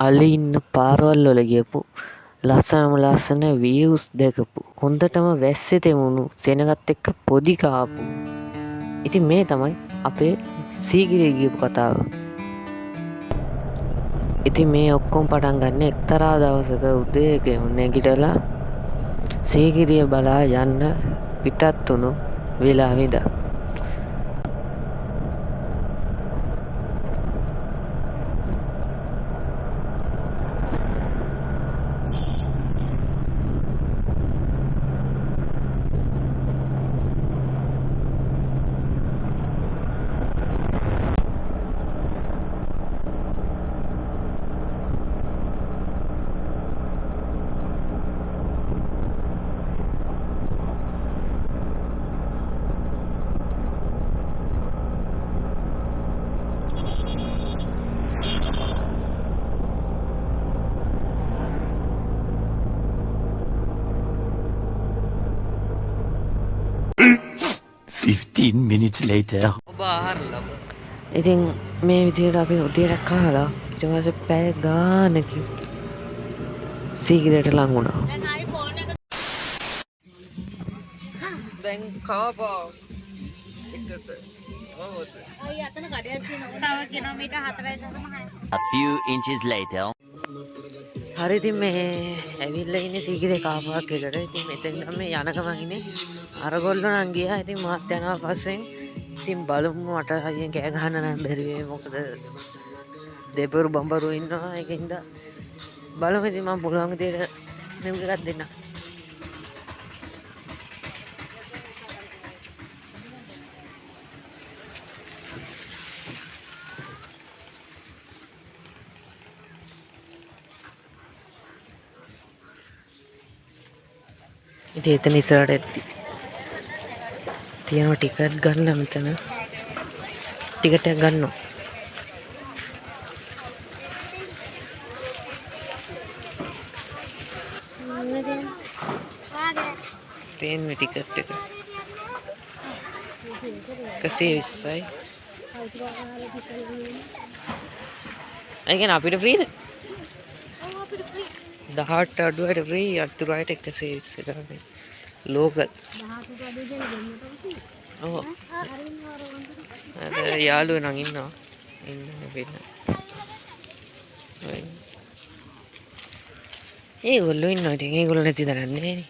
අලි ඉන්න පාරවල් වල ගියපු ලස්සනම ලස්සන views දැකපු හොඳටම වැස්සේ තෙමුණු සෙනගත් එක්ක පොඩි කාපු. ඉතින් මේ තමයි අපේ සීගිරිය ගියපු කතාව. ඉතින් මේ ඔක්කොම පටන් ගන්න එක්තරා දවසක උදේකම නැගිටලා සීගිරිය බලා යන්න පිටත් වුණු වෙලාවෙ ඉඳන්. Minutes later. ඉතින් මේ විදියට අපි උදේට කාලා ඊට පස්සේ පැය ගානකින් සීගිරියට ලං වුණා. දැන් කාපා එකට අය අතන කඩයක් තියෙනවා. තව kilometre 4.6. A few inches later. හරි ඉතින් මේ ඇවිල්ලා ඉන්නේ සීගිරිය කාපාවක් එකට. ඉතින් මෙතෙන් නම් මේ යන ගමන් ඉන්නේ අරගොල්ලෝ නම් ගියා. ඉතින් මාත් යනවා පස්සෙන්. ඉතින් බලමු මට අයියෙන් කෑ ගහන්න නම් බැරි වෙයි. මොකද දෙබරු බඹරු ඉන්නවා. ඒකින්ද බලමු ඉතින් මම පුළුවන් විදියට මෙහෙම එකක් දෙන්න. ඉතින් එතන ඉස්සරහට තියෙනවා ටිකට් ගන්න මෙතන. ටිකට් එක ගන්නවා. තියෙන ටිකට් එක 120යි. ඒ කියන්නේ අපිට ෆ්‍රීද? 18 අඩුවට ෆ්‍රී අතුරායට 120 කරන්නේ. ලෝකල්. ඔව්. යාළුවෝ නම් ඉන්නවා. ඉන්න වෙන්න. ඒගොල්ලෝ ඉන්නවා. ඉතින් ඒගොල්ලෝ නැති දරන්නේ නේ.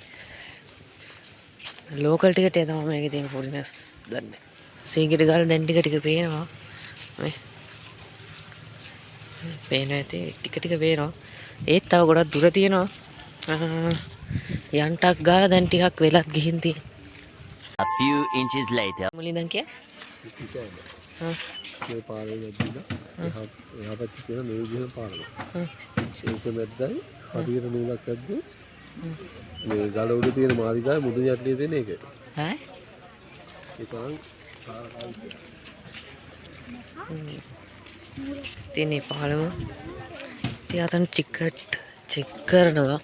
ලෝකල් ටිකට තමයි මේකේ තියෙන ෆොරිනර්ස් දන්නේ. සීගිරිය ගාලා දැන් ටික පේනවා. මේ පේන ඇති ටික පේනවා. ඒත් තව ගොඩක් දුර තියෙනවා. යන්ටක් ගාලා දැන් ටිකක් වෙලත් ගිහින් තියෙනවා. A few inches later. මුලින් දැන් කිය? මේ පාරේ වැදිලා එහා පැත්තේ තියෙන මේ විදිහට පාරක්. ඒක මැද්දයි හරියට නූලක් ඇද්දේ මේ ගල උඩ තියෙන මාලිගාවේ මුදුන් යටලිය තියෙන එක. ඈ? ඒ තරම් පාරක්. තියෙන පාලම. ඉතින් අතන ටිකට් චෙක් කරනවා.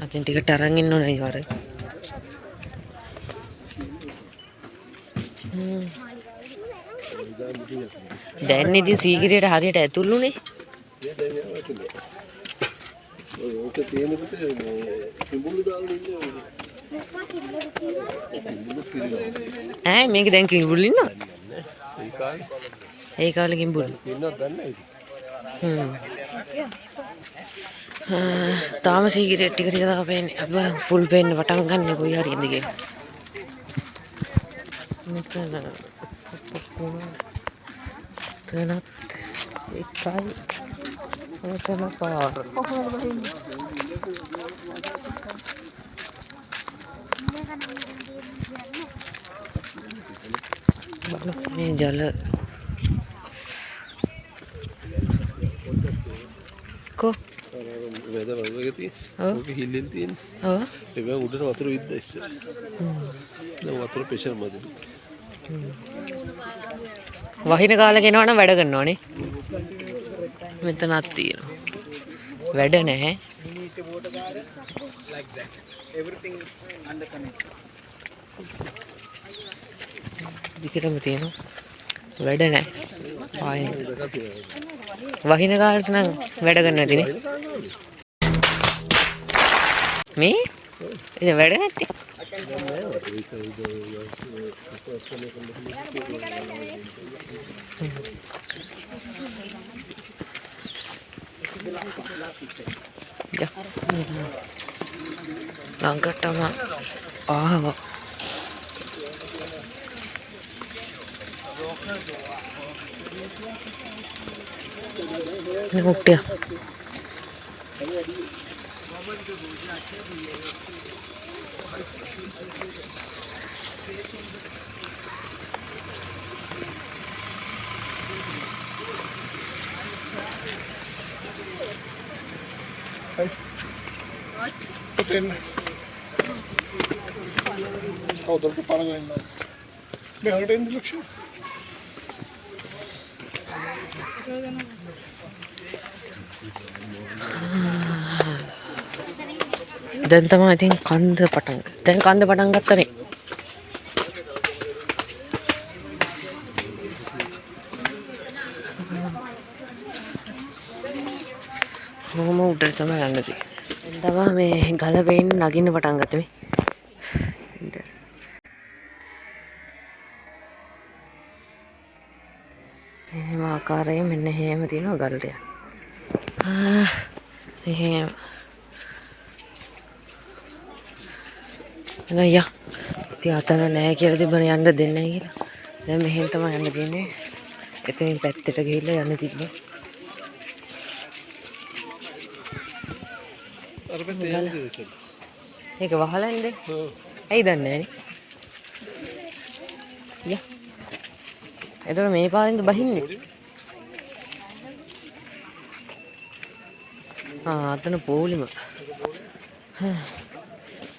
අතින් ටිකට් අරන් ඉන්න ඕනේ අයිවර. දැන් ඉතින් සීගිරියට හරියට ඇතුළුනේ. ඕක තියෙන පිට කිඹුළු දාගෙන ඉන්නේ. ඈ මේක දැන් කිඹුළු ඉන්නවද? ඒ කාලේ ඒ කාලේ කිඹුළු. ඉන්නවද දන්නේ තාම සීගිරිය ටික තමයි පේන්නේ. අපි බලමු ෆුල් පේන්න පටන් ගන්න කොයි හරි ඉඳ කියලා. මෙතන තනත් එකයි මෙතන පාර. මේ ජල කො වෙද වගේ තියෙන. ඕක හිල්ලෙන් තියෙන. ඔව්. ඒක උඩට වතුර විද්ද ඉස්සර. දැන් වතුර ප්‍රෙෂර් මැද. වහින කාලේ ගෙනවනම් වැඩ කරනවනේ. මෙතනක් තියෙනවා. වැඩ නැහැ. දිගටම තියෙනවා. වැඩ නැහැ. වහින කාලට නම් වැඩ ගන්න නැතිනේ. මේ ඉතින් වැඩ නැත්තේ. ළඟටම ආවා. ini kuട്ടിය කවුරුත් පාරගෙන ඉන්නවා. මෙහෙට එන්න ලක්ෂණ. දැන් තමයි ඉතින් කන්ද පටන් දැන් කන්ද පටන් ගත්තනේ. කොහොම උඩට තමයි යන්න තියෙන්නේ. දැන් තමයි මේ ගල වේන්න නගින්න පටන් ගත්තේ මේ. එහෙම ආකාරයෙන් මෙන්න එහෙම තියෙනවා ගල්ලය. එහෙම නෑ ඉතින් අතන නෑ කියලා තිබුණා යන්න දෙන්නේ නැහැ කියලා. දැන් මෙහෙන් තමයි යන්න දෙන්නේ. එතනින් පැත්තට ගිහිල්ලා යන්න තිබ්බේ. අර පැත්තේ යන්නේ. ඒක වහලන්නේ. ඇයි දන්නේ නෑනේ. එතකොට මේ පාරෙන්ද බහින්නේ? අතන පොලිම.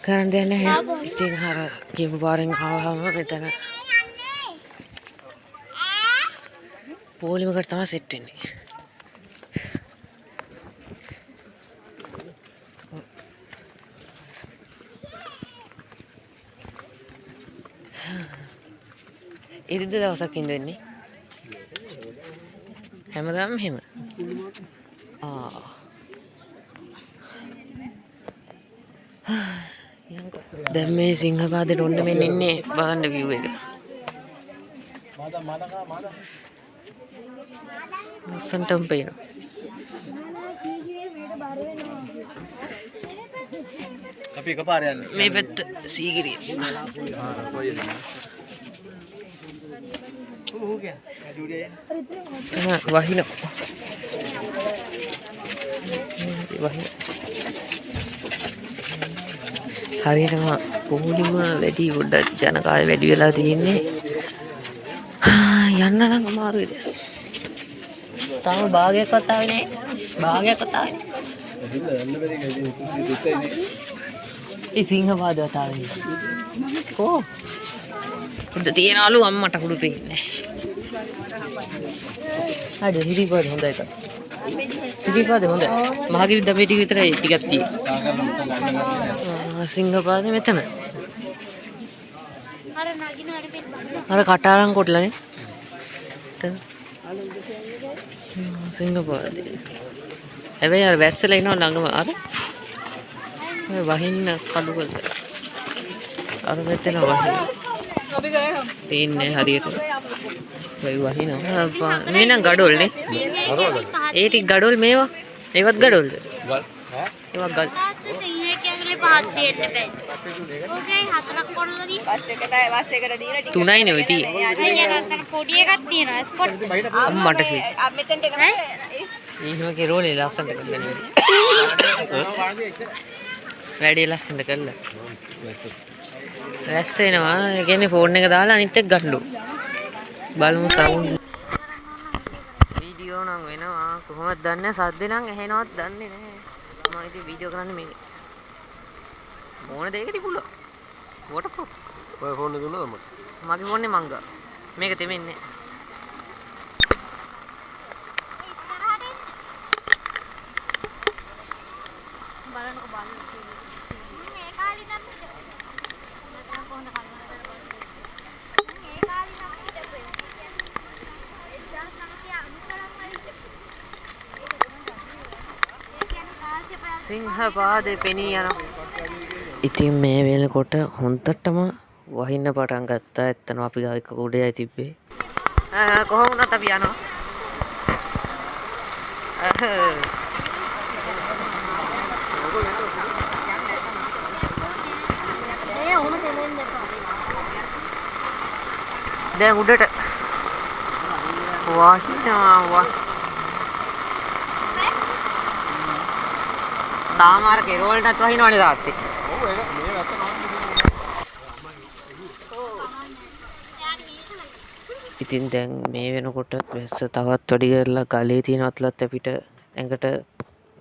කරන් දෙයක් නැහැ. ඉතින් අර කියපු පාරෙන් ආවම මෙතන පොලිමකට තමයි සෙට් වෙන්නේ. ඉරිද දවසක් ඉඳ වෙන්නේ. හැමදාම එහෙම. දැන් මේ සිංහපාදේට ඔන්න මෙන්න ඉන්නේ බලන්න view එක. ලස්සනටම පේනවා. අපි එකපාර යන්නේ. මේ පැත්ත සීගිරිය. වහින හරියටම පොලිම වැඩි පොඩ්ඩක් ජනකාය වැඩි වෙලා තියෙන්නේ. යන්න නම් අමාරුයි. තාම භාගයක්වත් ආවේ නැහැ. භාගයක්වත් ආවේ නැහැ. ඒ සිංහපාදවත් ආවේ. කෝ උඩ තියනලු අම්මට කුඩු පෙන්නේ. හරි සිරිපාද හොඳයි ඒක. සිරිපාද හොඳයි. මහගිරි දපේ ටික විතරයි ටිකක් තියෙන්නේ. සිංහපාදේ මෙතන. අර නගින හරි පිට බලන්න. අර කටාරම් කොටලානේ. සිංහපාදේ. හැබැයි අර වැස්සලා ඉනව ළඟම අර. මේ වහින්න කඩු කරලා. අර මෙතන වහින්න. පේන්නේ හරියට. වෙයි වහිනවා. මේ නම් ගඩොල්නේ. ඒ ටික ගඩොල් මේවා. ඒවත් ගඩොල්ද? ගල්. ඒවත් ගල්. ඕකේ හතරක් කොරලා දී. බස් එකට දීලා ටික. තුනයි නේ ඔය තියෙන්නේ. අයියා අතන පොඩි එකක් තියෙනවා. ස්පොට්. අම්මට සී. මෙතෙන්ට එනවා. එහෙම කෙරෝලේ ලස්සනට කරලා. වැඩි ලස්සනට කරලා. රැස් වෙනවා. ඒ කියන්නේ ෆෝන් එක දාලා අනිත් එක ගන්නු. බලමු සවුන්ඩ්. වීඩියෝ නම් වෙනවා. කොහොමද දන්නේ? සද්ද නම් ඇහෙනවත් දන්නේ නැහැ. මම ඉතින් වීඩියෝ කරන්නේ මේක. මොන දෙයකද පුළුවන්? වොටප්‍රූෆ්. ඔය ෆෝන් එක දුන්නද මට? මගේ ෆෝන් එක මංගා. මේක තෙමෙන්නේ. බලන්නකො බලන්න. ඒ කාලේ නම් කොහොමද කල්පනා කරන්නේ? ඒ කාලේ නම් සිංහපාදේ පෙනී යනවා. ඉතින් මේ වෙනකොට හොන්තටම වහින්න පටන් ගත්තා. එතන අපි ගාව එක කුඩයයි තිබ්බේ. කොහොම වුණත් අපි යනවා. දැන් උඩට වහිනවා. තාම අර කෙරවලටත් වහිනවනේ තාත්තේ. ඔව් ඒක මේ වැත්ත ඉතින් දැන් මේ වෙනකොට වැස්ස තවත් වැඩි කරලා ගලේ තියෙන අතුලත් අපිට ඇඟට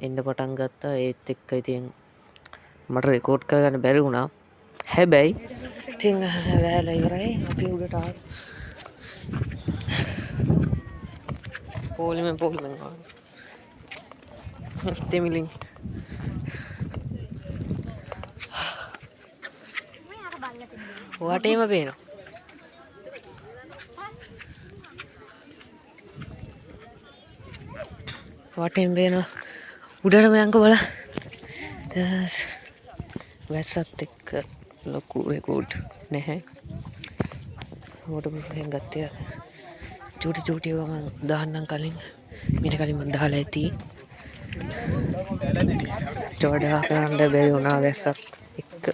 එන්න පටන් ගත්තා. ඒත් එක්ක ඉතින් මට රෙකෝඩ් කරගන්න බැරි වුණා. හැබැයි ඉතින් වැයලා ඉවරයි. අපි උඩට ආවා. පොලිමෙන් ආවා. තෙමිලින් වටේම පේනවා. වටේම පේනවා. උඩටම යන්කෝ බලන්න. වැස්සත් එක්ක ලොකු රෙකෝඩ් නැහැ. මොකටද මම ගත්තේ? චූටි මම දාන්නම් කලින්. මීට කලින් මම දාලා ඇති. ජෝඩා කරන්න බැරි වුණා වැස්සත් එක්ක.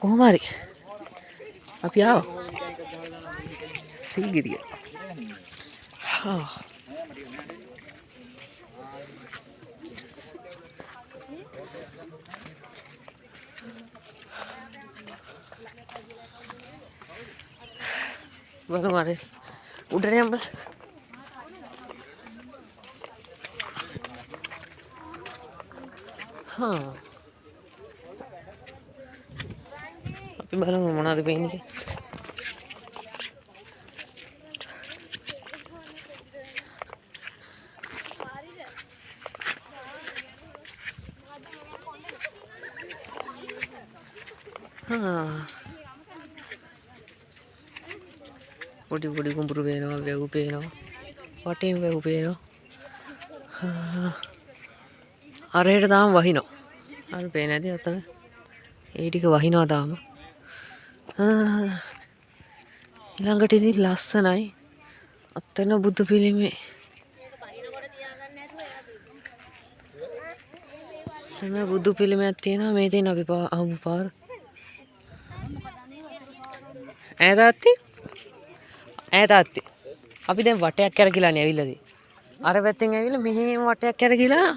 කොහොම හරි අපි ආවා සීගිරිය. බලමු අර උඩට යන්න බල. අපි බලමු මොනවද පේන්නේ. පොඩි කුඹුරු පේනවා, වැව් පේනවා, වටේම වැව් පේනවා. අරහෙට තාම වහිනවා. අර පේන්නේ නැති අතන. ඒ ටික වහිනවා තාම. ඊළඟට ඉතින් ලස්සනයි. අතන බුදු පිළිමේ. එතන බුදු පිළිමයක් තියෙනවා. මේ තියෙන අපි ආපු පාර. ඈතාත්ති. අපි දැන් වටයක් කරගිලානේ ඇවිල්ලාද? අර පැත්තෙන් ඇවිල්ලා මෙහෙම වටයක් කරගිලා.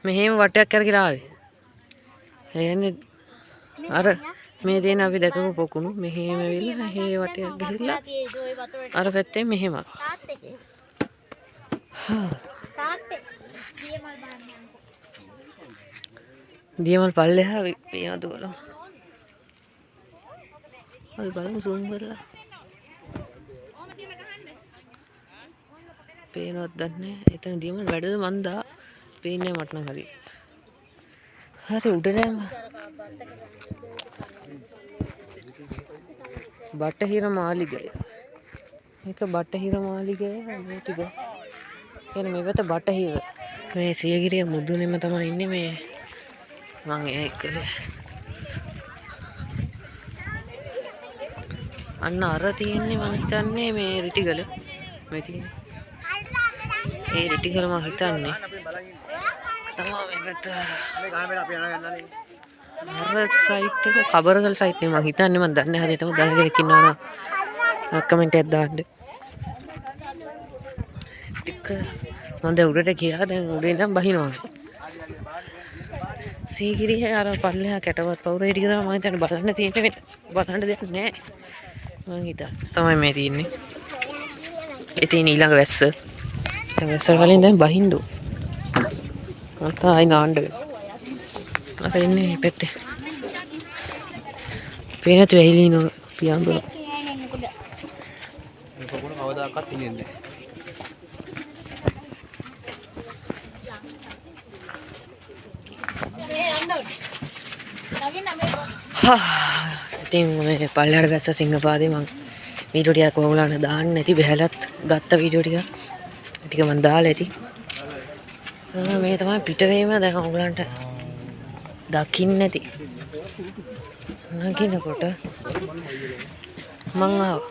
මෙහෙම වටයක් කරගිලා ආවේ. ඒ කියන්නේ අර මේ තියෙන අපි දැකපු පොකුණු මෙහෙම ඇවිල්ලා මෙහෙ වටයක් ගිහිල්ලා අර පැත්තෙන් මෙහෙම. තාත්තේ දියමල් පල්ලෙහා පේනවද බලමු. අපි බලමු zoom කරලා. පේනවද දන්නේ. එතන දියමල් වැඩද මන්දා පේන්නේ මට නම් හරි. හරි උඩට යන්න. බටහිර මාලිගය. මේක බටහිර මාලිගය මේ ටික. එන මේ වෙත බටහිර. මේ සියගිරිය මුදුනේම තමයි ඉන්නේ මේ මම ඒකලේ. අන්න අර තියෙන්නේ මම හිතන්නේ මේ රිටිගල. මේ තියෙන්නේ. ඒ රිටිගල මම හිතන්නේ. තමයි මේ පැත්ත. මේ ගහන බෙල අපි යනවා යන්නනේ. අර සයිට් එක කබරගල සයිට් එක මම හිතන්නේ මම දන්නේ හරියටම දන්න කෙනෙක් ඉන්නවා නම් කමෙන්ට් එකක් දාන්න. ටික මම දැන් උඩට ගියා. දැන් උඩේ ඉඳන් බහිනවා. සීගිරිය අර පල්ලෙහා කැටවත් පවුර ඒ ටික තමයි මම හිතන්නේ බලන්න තියෙන්නේ. බලන්න දෙයක් නැහැ. මම හිතා තමයි මේ තියෙන්නේ. ඉතින් ඊළඟ වැස්ස. දැන් වැස්සට කලින් දැන් බහින්න ඕන. මත ආයි නාන්න වෙනවා. අර ඉන්නේ මේ පැත්තේ. පේනතු ඇහිලිනෝ පියාඹන. මේ පොකුණ කවදාකවත් ඉන්නේ නැහැ. ඉතින් මේ පල්ලෙහාට වැස්ස සිංහපාදේ මං වීඩියෝ ටිකක් ඔයගොල්ලන්ට දාන්න නැති බහැලත් ගත්ත වීඩියෝ ටික මම දාලා ඇති. මේ තමයි පිටවීම දැන් ඔයගොල්ලන්ට දකින්න ඇති. නගිනකොට මං ආවා.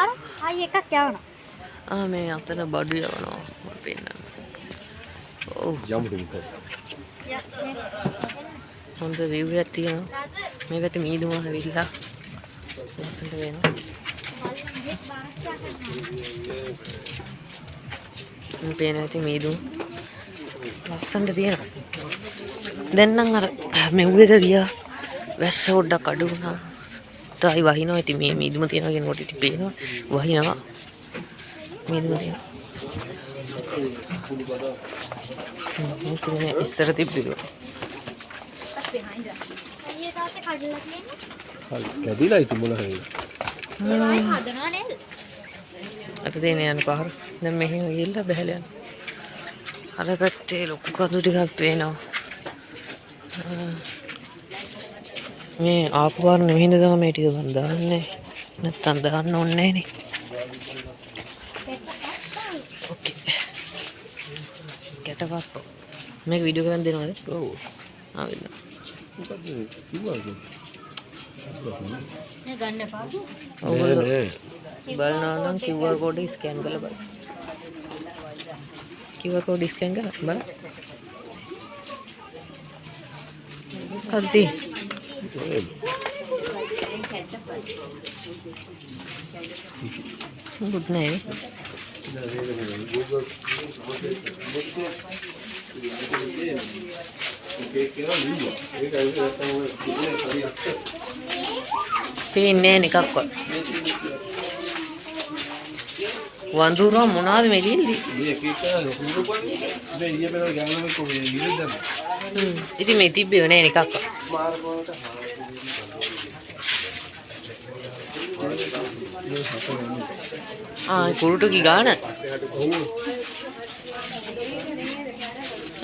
අර ආයි එකක් යවනවා. මේ අතන බඩු යවනවා මම පෙන්නන්න. ඔව් හොඳ view එකක් තියෙනවා. මේ පැත්තේ මීදුම හැවිලා ලස්සනට වෙනවා. මේ පේන ඇති මීදුම ලස්සනට තියෙනවා. දැන් නම් අර මෙව් එක ගියා. වැස්ස පොඩ්ඩක් අඩු වුණා. තායි වහිනවා. ඉතින් මේ මීදුම තියෙනවා කියනකොට ඉතින් පේනවා වහිනවා. මීදුම තියෙනවා. මේ ඉස්සර තිබ්බේ. අයියේ තාත්තේ කඩලා තියෙන්නේ. කැඩිලා ඉතින් මොන හරි. ඒවයි හදනවා නේද? අත තියෙන යන පාර. දැන් මෙහෙම ගිහිල්ලා බහැලා යනවා. අර පැත්තේ ලොකු කඳු ටිකක් පේනවා. මේ ආපු පාර නෙමෙයිද තමයි මේ ටික මන් දාන්නේ. නැත්තම් දාන්න ඕනේ නෑනේ. ඕකේ. කැටපත්. මේක වීඩියෝ කරන් දෙනවද? ඔව්. වෙන්න. මොකද කිව්වද? නේ ගන්න එපා. නෑ. බලනවා නම් QR code ස්කෑන් කරලා බලන්න. QR code ස්කෑන් කරලා බලන්න. කද්දි good නෑ. පේන්නේ නිකක්වත්. වඳුරා මොනවාද මේ ලිල්ලි? ඉතින් මේ තිබ්බේ නෑ නිකක්වත්. කුරුටු කි ගාන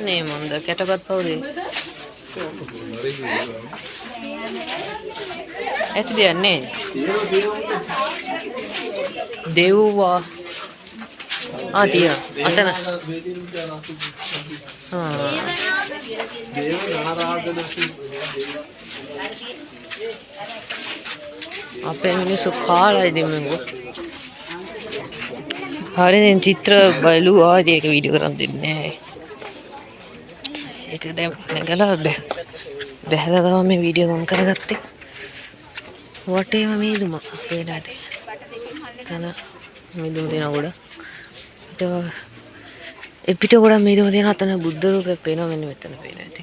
නේ මොන්ද කැටපත් පවුදේ ඇති දෙයක් නෑ. දෙව්වා තියෙනවා අතන. අපේ මිනිස්සු කාලා ඉතින් මේක. හරියෙන් චිත්‍ර බලුවා ඒක වීඩියෝ කරන් දෙන්නේ නැහැ. ඒක දැන් නැගලා බැහැලා තමයි මේ වීඩියෝ ගොන් කරගත්තේ. වටේම මීදුම පේන ඇති. තන මීදුම තියෙන උඩ. පිට ගොඩක් මීදුම තියෙන අතන බුද්ධ රූපයක් පේනවා මෙන්න මෙතන පේන ඇති.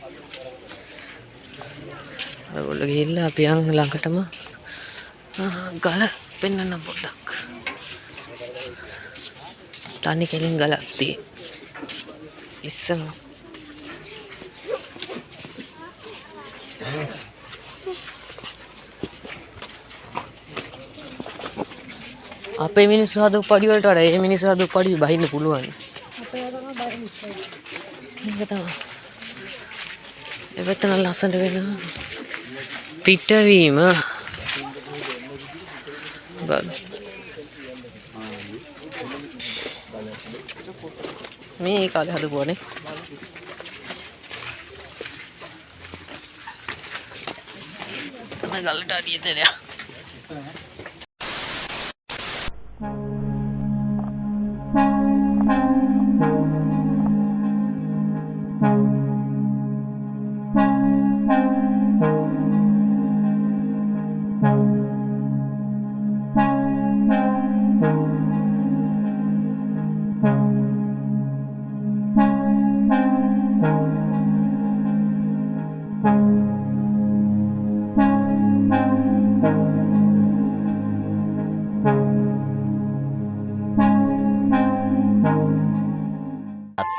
ඔයගොල්ලෝ ගිහිල්ලා අපි යන් ළඟටම ගල පෙන්වන්න පොඩ්ඩක්. තනි කෙලින් ගලක් තියෙන. ඉස්සම අපේ මිනිස්සු හදපු පඩි වලට වඩා ඒ මිනිස්සු හදපු පඩි බහින්න පුළුවන්. අපේ තමයි බයින් ඒක තමයි. ඒ වෙතන ලස්සනට වෙනවා. පිටවීම බලන්න. මේ කාලේ හදපුවානේ. තමයි ගලට අඩිය දෙලා.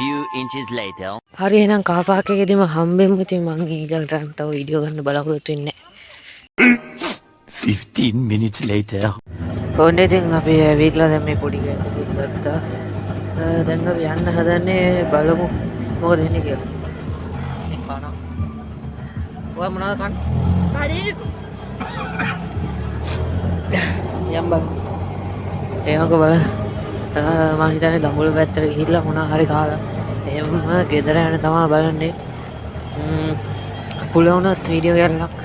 few inches later. හරි එහෙනම් කාපාකේකදීම හම්බෙමු. ඉතින් මං ඊළඟට තව වීඩියෝ ගන්න බලාපොරොත්තු වෙන්නේ 15 minutes later. ඕනේ ඉතින් අපි ඇවිල්ලා දැන් මේ පොඩි ගෑනකින් ගත්තා. දැන් අපි යන්න හදන්නේ බලමු මොකද වෙන්නේ කියලා. කනවා. ඔය මොනවද කන්නේ? හරි යම් බල. ඒවක බල. මම හිතන්නේ දඹුල්ල පැත්තට ගිහිල්ලා මොනවා හරි කාලා එහෙම ගෙදර යන තමයි බලන්නේ. පුළුවන් වුණොත් වීඩියෝ එකක්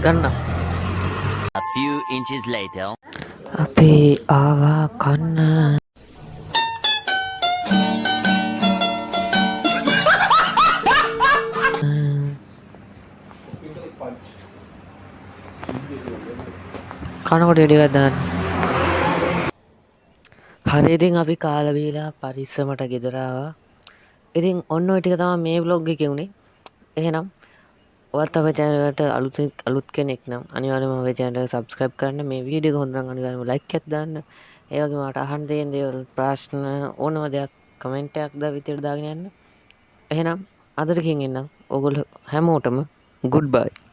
ගන්නම්. A few inches later. අපි ආවා කන්න. කනකොට ඩියක් දාන්න. හරි ඉතින් අපි කාලා බීලා පරිස්සමට ගෙදර ආවා. ඉතින් ඔන්න ඔය ටික තමයි මේ vlog එකේ උනේ. එහෙනම් ඔයත් අපේ channel එකට අලුත් කෙනෙක් නම් අනිවාර්යයෙන්ම අපේ channel එක subscribe කරන්න. මේ වීඩියෝ එක හොඳ නම් අනිවාර්යයෙන්ම like එකක් දාන්න. ඒ වගේම මට අහන්න තියෙන දේවල් ප්‍රශ්න ඕනම දෙයක් කමෙන්ට් එකක් විතර දාගෙන යන්න. එහෙනම් අදට කියන් එන්නම්. ඔයගොල්ලෝ හැමෝටම goodbye.